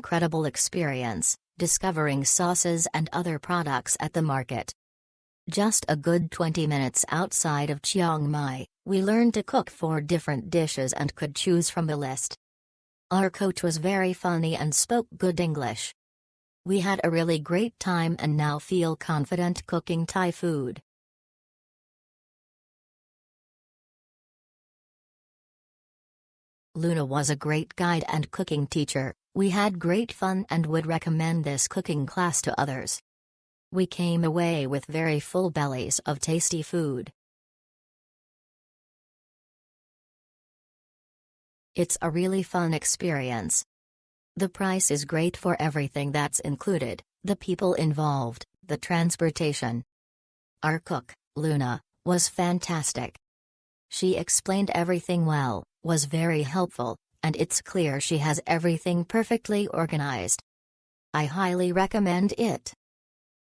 incredible experience, discovering sauces and other products at the market. Just a good 20 minutes outside of Chiang Mai, we learned to cook 4 different dishes and could choose from a list. Our coach was very funny and spoke good English. We had a really great time and now feel confident cooking Thai food. Luna was a great guide and cooking teacher. We had great fun and would recommend this cooking class to others. We came away with very full bellies of tasty food. It's a really fun experience. The price is great for everything that's included, the people involved, the transportation. Our cook, Luna, was fantastic. She explained everything well, was very helpful, and it's clear she has everything perfectly organized. I highly recommend it.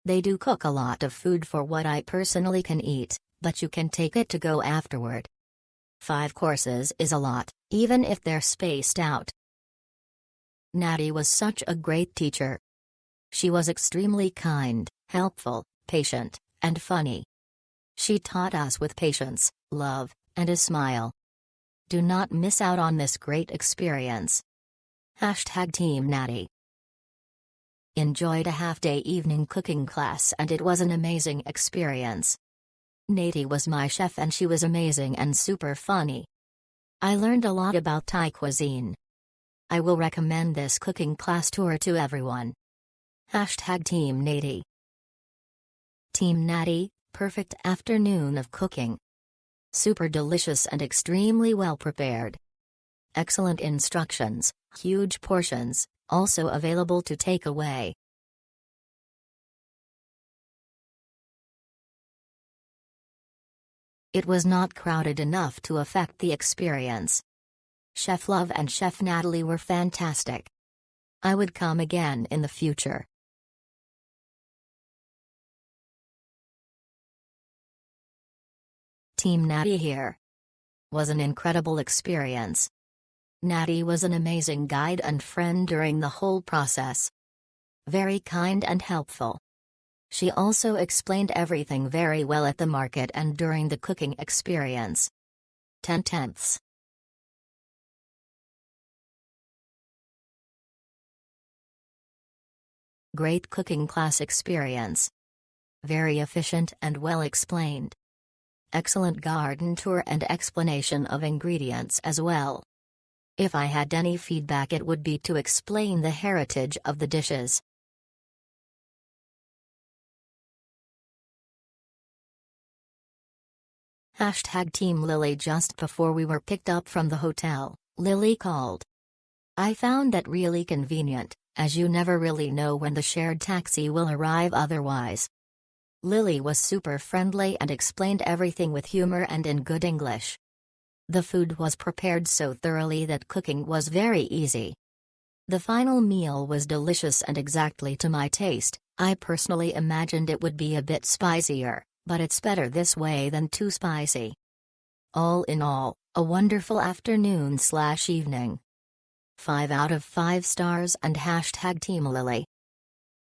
They do cook a lot of food for what I personally can eat, but you can take it to go afterward. 5 courses is a lot, even if they're spaced out. Natty was such a great teacher. She was extremely kind, helpful, patient, and funny. She taught us with patience, love, and a smile. Do not miss out on this great experience. #Team Natty. Enjoyed a half-day evening cooking class and it was an amazing experience. Natty was my chef and she was amazing and super funny. I learned a lot about Thai cuisine. I will recommend this cooking class tour to everyone. #Team Natty. Team Natty, perfect afternoon of cooking. Super delicious and extremely well prepared. Excellent instructions, huge portions, also available to take away. It was not crowded enough to affect the experience. Chef Love and Chef Natalie were fantastic. I would come again in the future. Team Natty here. Was an incredible experience. Natty was an amazing guide and friend during the whole process. Very kind and helpful. She also explained everything very well at the market and during the cooking experience. 10/10. Great cooking class experience. Very efficient and well explained. Excellent garden tour and explanation of ingredients as well. If I had any feedback it would be to explain the heritage of the dishes. #Team Lily. Just before we were picked up from the hotel, Lily called. I found that really convenient, as you never really know when the shared taxi will arrive otherwise. Lily was super friendly and explained everything with humor and in good English. The food was prepared so thoroughly that cooking was very easy. The final meal was delicious and exactly to my taste. I personally imagined it would be a bit spicier, but it's better this way than too spicy. All in all, a wonderful afternoon/evening. 5 out of 5 stars and #Team Lily.